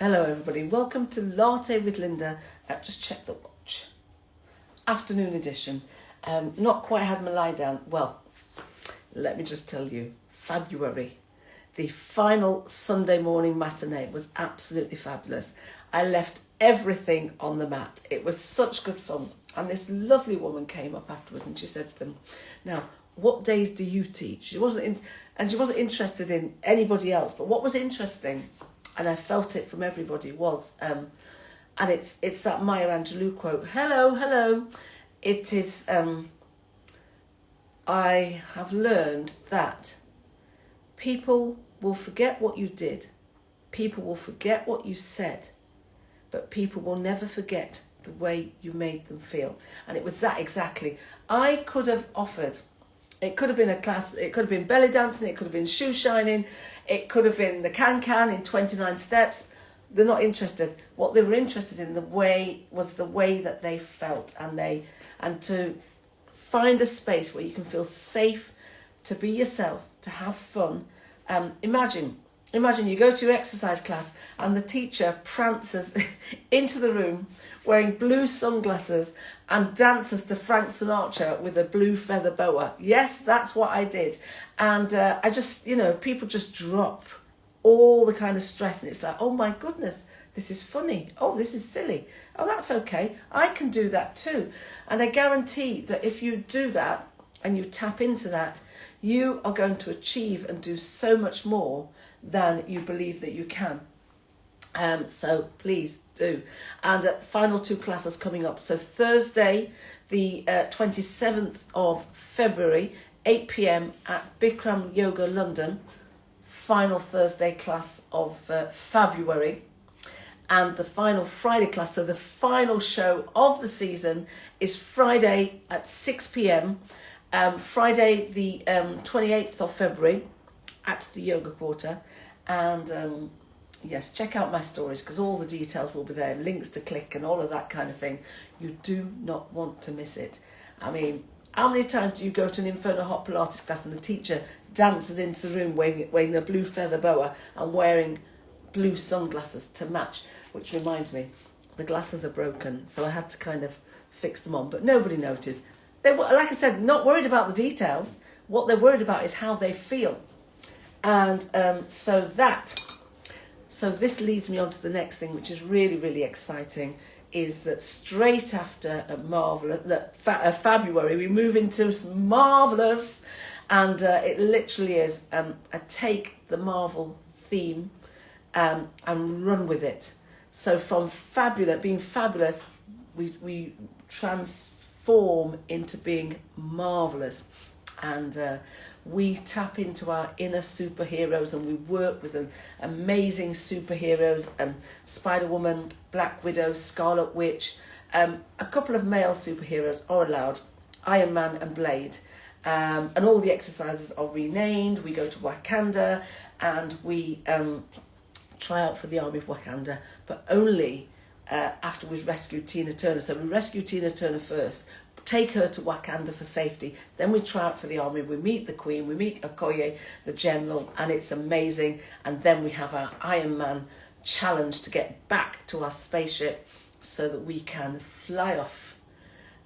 Hello everybody, welcome to Latte with Lynda. Just check the watch. Afternoon edition. Not quite had my lie down. Well, let me just tell you, February, the final Sunday morning matinee was absolutely fabulous. I left everything on the mat. It was such good fun. And this lovely woman came up afterwards and she said, now, what days do you teach? She wasn't interested in anybody else, but what was interesting, and I felt it from everybody, was, and it's that Maya Angelou quote, hello. It is, I have learned that people will forget what you did, people will forget what you said, but people will never forget the way you made them feel. And it was that exactly. I could have offered, it could have been a class, it could have been belly dancing, it could have been shoe shining, it could have been the can in 29 steps. They're not interested. What they were interested in was the way that they felt, and to find a space where you can feel safe to be yourself, to have fun. Imagine you go to your exercise class and the teacher prances into the room wearing blue sunglasses and dances to Frank Sinatra with a blue feather boa. Yes, that's what I did. And I just, people just drop all the kind of stress, and it's like, oh my goodness, this is funny. Oh, this is silly. Oh, that's okay. I can do that too. And I guarantee that if you do that and you tap into that, you are going to achieve and do so much more than you believe that you can. So please do. And final 2 classes coming up. So Thursday, the 27th of February, 8 p.m. at Bikram Yoga London. Final Thursday class of February. And the final Friday class, so the final show of the season, is Friday at 6 p.m. Friday the 28th of February at the Yoga Quarter. And yes, check out my stories because all the details will be there, links to click and all of that kind of thing. You do not want to miss it. I mean, how many times do you go to an Inferno Hot Pilates class and the teacher dances into the room wearing a blue feather boa and wearing blue sunglasses to match? Which reminds me, the glasses are broken, so I had to kind of fix them on, but nobody noticed. They were, like I said, not worried about the details. What they're worried about is how they feel. And so this leads me on to the next thing, which is really, really exciting, is that straight after February, we move into some Marvellous, and it literally is I take the Marvel theme and run with it. So from being fabulous, we transform into being marvellous. And we tap into our inner superheroes and we work with amazing superheroes, Spider-Woman, Black Widow, Scarlet Witch. A couple of male superheroes are allowed, Iron Man and Blade. And all the exercises are renamed. We go to Wakanda and we try out for the Army of Wakanda, but only after we've rescued Tina Turner. So we rescue Tina Turner first, take her to Wakanda for safety, then we try out for the army, we meet the Queen, we meet Okoye, the General, and it's amazing. And then we have our Iron Man challenge to get back to our spaceship so that we can fly off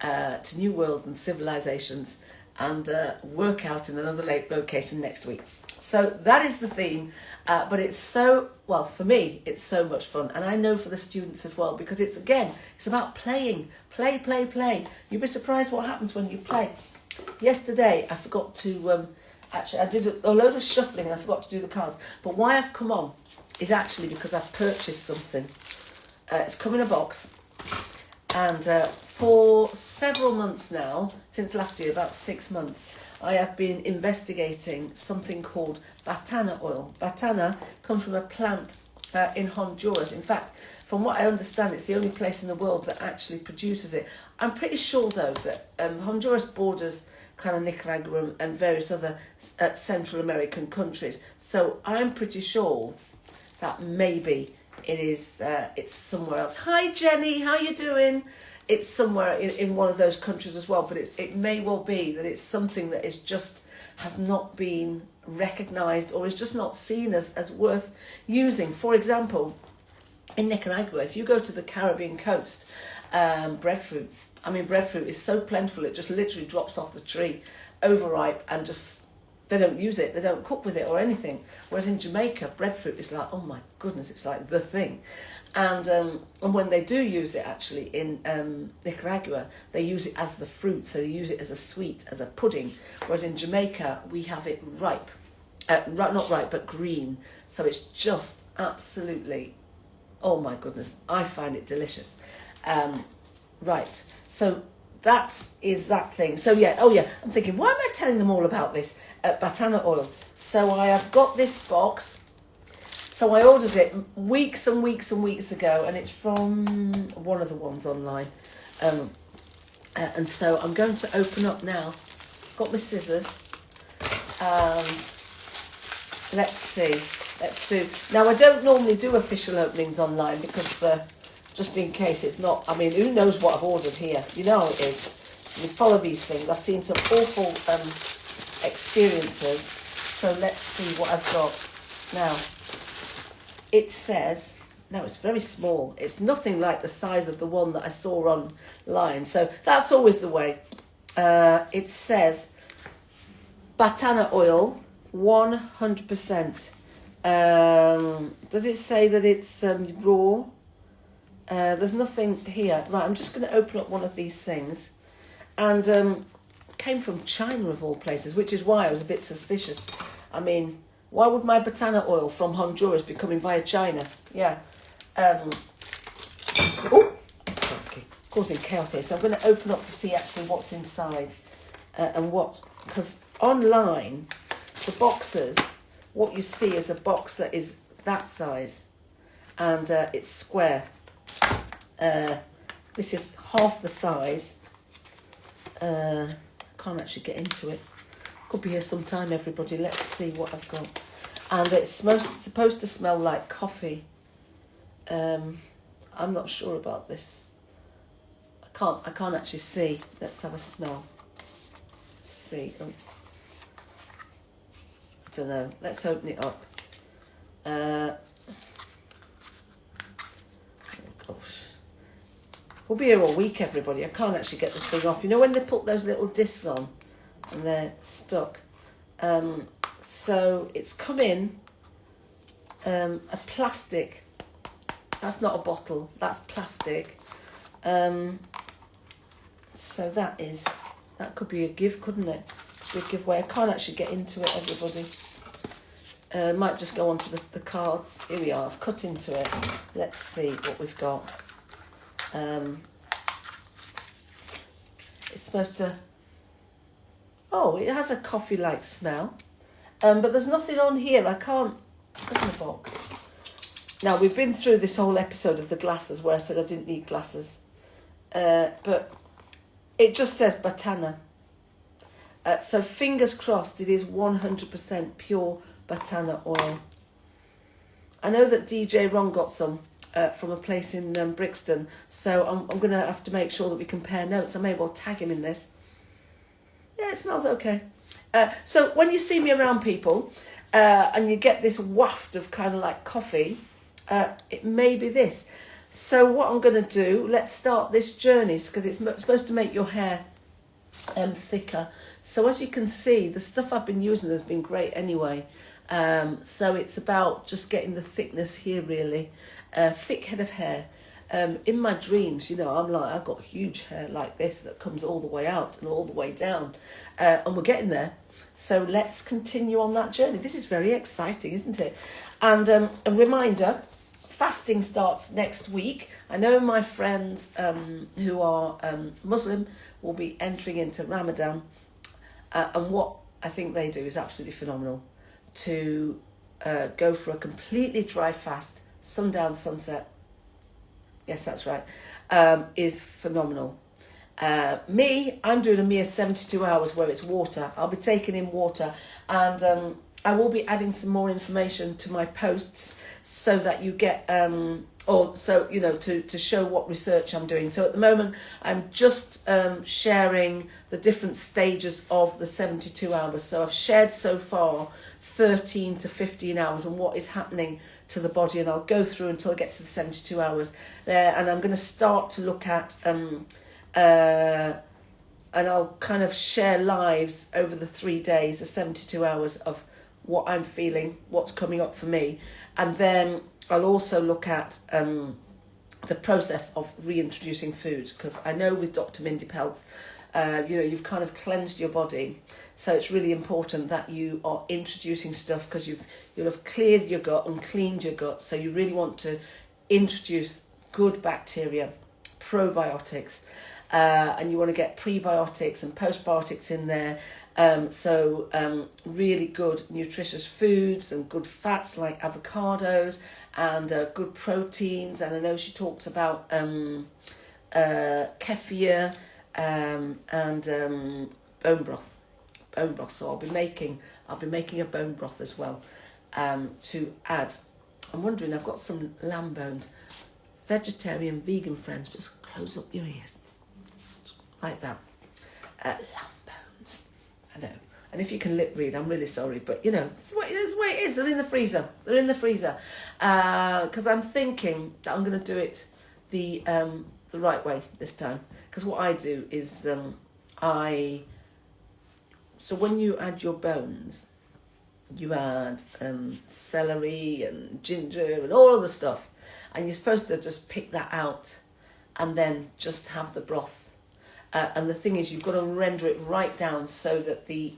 to new worlds and civilizations and work out in another location next week. So that is the theme, but it's for me, it's so much fun. And I know for the students as well, because it's about playing. Play. You'll be surprised what happens when you play. Yesterday, I forgot to, I did a load of shuffling and I forgot to do the cards. But why I've come on is actually because I've purchased something. It's come in a box. And for several months now, since last year, about 6 months, I have been investigating something called batana oil. Batana comes from a plant in Honduras. In fact, from what I understand, it's the only place in the world that actually produces it. I'm pretty sure, though, that Honduras borders kind of Nicaragua and various other Central American countries. So I'm pretty sure that maybe it's somewhere else. Hi, Jenny, how you doing? It's somewhere in one of those countries as well, but it may well be that it's something that has not been recognised or is just not seen as worth using. For example, in Nicaragua, if you go to the Caribbean coast, breadfruit is so plentiful, it just literally drops off the tree, overripe, and just, they don't use it, they don't cook with it or anything. Whereas in Jamaica, breadfruit is like, oh my goodness, it's like the thing. And when they do use it, actually, in Nicaragua, they use it as the fruit, so they use it as a sweet, as a pudding. Whereas in Jamaica, we have it ripe. Not ripe, but green. So it's just absolutely, oh my goodness, I find it delicious. Right, so that is that thing. So yeah, I'm thinking, why am I telling them all about this? Batana oil. So I have got this box. So I ordered it weeks and weeks and weeks ago, and it's from one of the ones online. And so I'm going to open up now. Got my scissors, and let's see. Let's do. Now, I don't normally do official openings online because just in case it's not. I mean, who knows what I've ordered here? You know how it is. You follow these things. I've seen some awful experiences. So let's see what I've got now. It says, now it's very small. It's nothing like the size of the one that I saw online. So that's always the way. It says Batana oil, 100%. Does it say that it's raw? There's nothing here. Right, I'm just going to open up one of these things. And came from China of all places, which is why I was a bit suspicious. I mean, why would my Batana oil from Honduras be coming via China? Yeah. Causing chaos here. So I'm going to open up to see actually what's inside. Because online, the boxes, what you see is a box that is that size. And it's square. This is half the size. Can't actually get into it. Could be here sometime, everybody. Let's see what I've got. And it's supposed to smell like coffee. I'm not sure about this. I can't actually see. Let's have a smell. Let's see. I don't know. Let's open it up. Oh gosh. We'll be here all week, everybody. I can't actually get this thing off. You know when they put those little discs on? And they're stuck. So it's come in a plastic. That's not a bottle. That's plastic. So that could be a give, couldn't it? A giveaway. I can't actually get into it, everybody. Might just go onto the cards. Here we are. I've cut into it. Let's see what we've got. It's supposed to. Oh, it has a coffee-like smell. But there's nothing on here. I can't open the box. Now, we've been through this whole episode of the glasses where I said I didn't need glasses. But it just says Batana. So fingers crossed it is 100% pure Batana oil. I know that DJ Ron got some from a place in Brixton. So I'm going to have to make sure that we compare notes. I may well tag him in this. Yeah, it smells okay. So when you see me around people and you get this waft of kind of like coffee, it may be this. So what I'm going to do, let's start this journey because it's supposed to make your hair thicker. So as you can see, the stuff I've been using has been great anyway. So it's about just getting the thickness here really. Thick head of hair. In my dreams, you know, I've got huge hair like this that comes all the way out and all the way down. And we're getting there. So let's continue on that journey. This is very exciting, isn't it? And a reminder, fasting starts next week. I know my friends who are Muslim will be entering into Ramadan. And what I think they do is absolutely phenomenal. To go for a completely dry fast, sundown, sunset. Yes, that's right. Is phenomenal. I'm doing a mere 72 hours where it's water. I'll be taking in water and I will be adding some more information to my posts so that you get, to show what research I'm doing. So at the moment, I'm just sharing the different stages of the 72 hours. So I've shared so far 13 to 15 hours and what is happening to the body, and I'll go through until I get to the 72 hours there, and I'm going to start to look at and I'll kind of share lives over the 3 days, the 72 hours of what I'm feeling, what's coming up for me. And then I'll also look at the process of reintroducing food, because I know with Dr. Mindy Peltz, you've kind of cleansed your body. So it's really important that you are introducing stuff, because you'll have cleared your gut and cleaned your gut. So you really want to introduce good bacteria, probiotics, and you want to get prebiotics and postbiotics in there. Really good nutritious foods and good fats like avocados, and good proteins. And I know she talks about kefir and bone broth. So I'll be making a bone broth as well to add. I'm wondering, I've got some lamb bones. Vegetarian, vegan friends, just close up your ears like that. Lamb bones, I know. And if you can lip read, I'm really sorry, but this is the way it is. They're in the freezer. Because I'm thinking that I'm going to do it the right way this time. Because what I do is so when you add your bones, you add celery and ginger and all of the stuff, and you're supposed to just pick that out and then just have the broth. And the thing is, you've got to render it right down so that the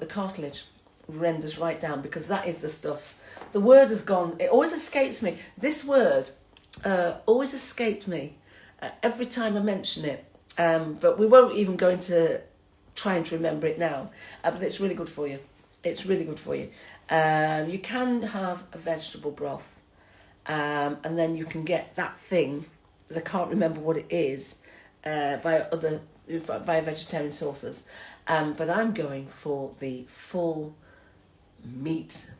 cartilage renders right down, because that is the stuff. The word has gone. It always escapes me. This word always escaped me every time I mention it. But we won't even go into trying to remember it now. But it's really good for you. You can have a vegetable broth, and then you can get that thing that I can't remember what it is via vegetarian sources. But I'm going for the full meat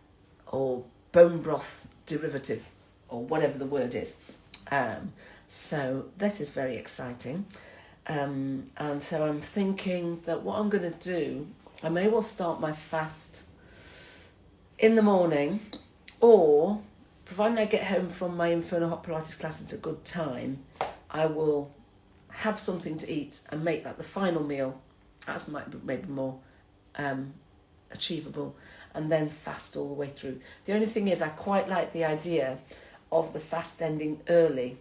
or bone broth derivative, or whatever the word is. So this is very exciting. And so I'm thinking that what I'm going to do, I may well start my fast in the morning, or providing I get home from my Inferno Hot Pilates class at a good time, I will have something to eat and make that the final meal. That's maybe more achievable, and then fast all the way through. The only thing is, I quite like the idea of the fast ending early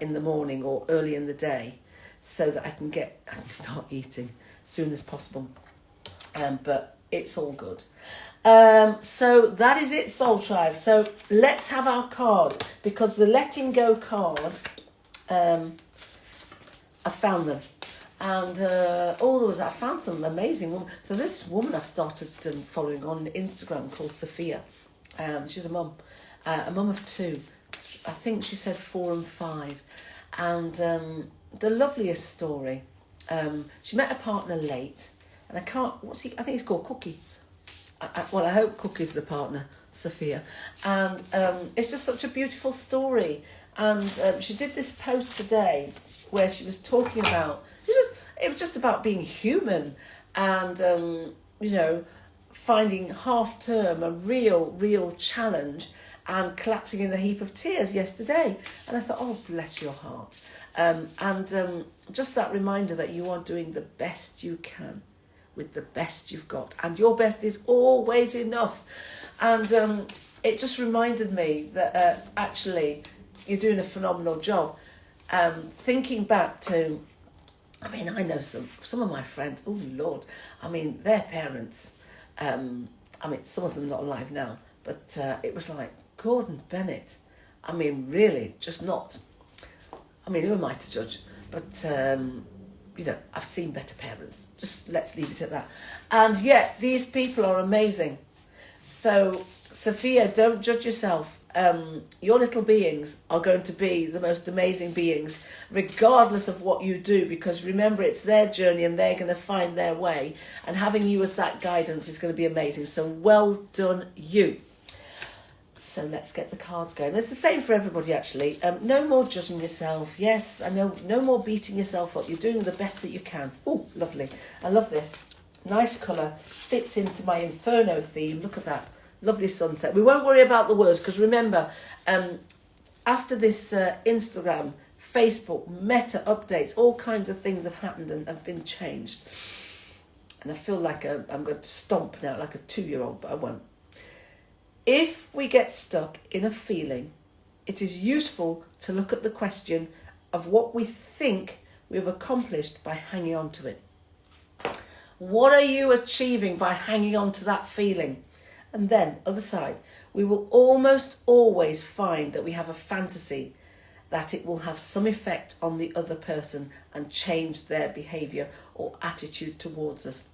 in the morning or early in the day, so that I can start eating as soon as possible. But it's all good. So that is it, Soul Tribe. So let's have our card, because the letting go card, I found them. And I found some amazing women. So this woman I've started following on Instagram called Sophia. She's a mum of 2. I think she said 4 and 5. And the loveliest story. She met her partner late, and I think he's called Cookie. I hope Cookie's the partner, Sophia. And it's just such a beautiful story. And she did this post today where she was talking about, it was just about being human, and finding half term a real challenge, and collapsing in the heap of tears yesterday. And I thought, oh, bless your heart. Just that reminder that you are doing the best you can with the best you've got, and your best is always enough. And it just reminded me that actually you're doing a phenomenal job. Thinking back to, I know some of my friends, oh Lord, their parents, some of them not alive now, but it was like Gordon Bennett. Really, just not. Who am I to judge? But I've seen better parents. Just let's leave it at that. And yet these people are amazing. So Sophia, don't judge yourself. Your little beings are going to be the most amazing beings, regardless of what you do, because remember, it's their journey and they're going to find their way, and having you as that guidance is going to be amazing. So well done, you. So let's get the cards going. It's the same for everybody, actually. No more judging yourself. Yes, I know. No more beating yourself up. You're doing the best that you can. Oh, lovely. I love this. Nice colour, fits into my Inferno theme. Look at that, lovely sunset. We won't worry about the words, because remember, after this Instagram, Facebook, Meta updates, all kinds of things have happened and have been changed. And I feel like I'm going to stomp now like a 2-year-old, but I won't. If we get stuck in a feeling, it is useful to look at the question of what we think we have accomplished by hanging on to it. What are you achieving by hanging on to that feeling? And then, other side, we will almost always find that we have a fantasy that it will have some effect on the other person and change their behaviour or attitude towards us.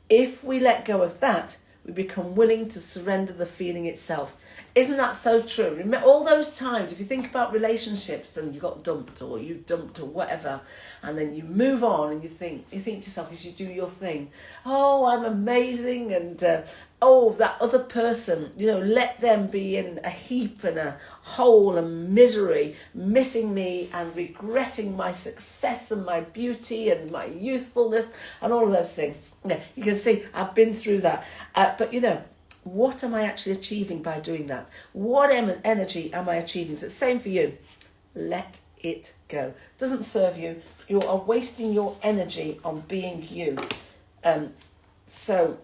If we let go of that, we become willing to surrender the feeling itself. Isn't that so true? Remember all those times, if you think about relationships and you got dumped or you dumped or whatever, and then you move on and you think to yourself as you do your thing, oh, I'm amazing, and that other person, let them be in a heap and a hole and misery, missing me and regretting my success and my beauty and my youthfulness and all of those things. Yeah, you can see I've been through that. But what am I actually achieving by doing that? What energy am I achieving? So it's the same for you. Let it go. It doesn't serve you. You are wasting your energy on being you. So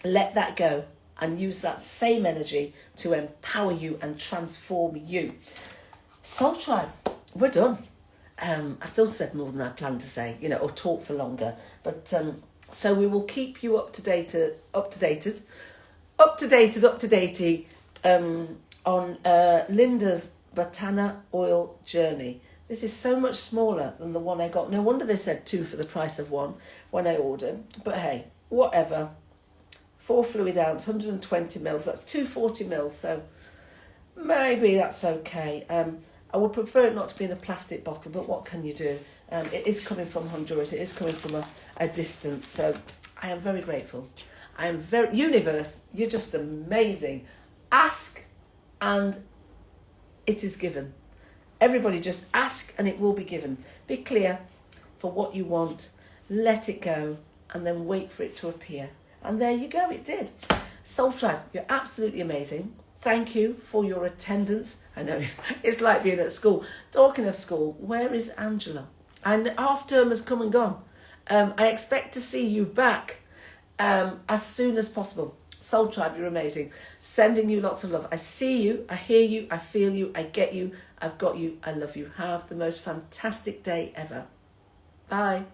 let that go and use that same energy to empower you and transform you. Soul Tribe, we're done. I still said more than I planned to say, or talk for longer. But so we will keep you up to date on Lynda's Batana oil journey. This is so much smaller than the one I got. No wonder they said 2 for the price of 1 when I ordered. But hey, whatever. 4 fluid ounce, 120 mils. That's 240 mils. So maybe that's okay. I would prefer it not to be in a plastic bottle, but what can you do? It is coming from Honduras. It is coming from a distance. So I am very grateful. I am universe, you're just amazing. Ask and it is given. Everybody just ask and it will be given. Be clear for what you want. Let it go and then wait for it to appear. And there you go, it did. Soul Tribe, you're absolutely amazing. Thank you for your attendance. I know it's like being at school. Talking of school, where is Angelou? And half term has come and gone. I expect to see you back as soon as possible. Soul Tribe, you're amazing. Sending you lots of love. I see you, I hear you, I feel you, I get you, I've got you, I love you. Have the most fantastic day ever. Bye.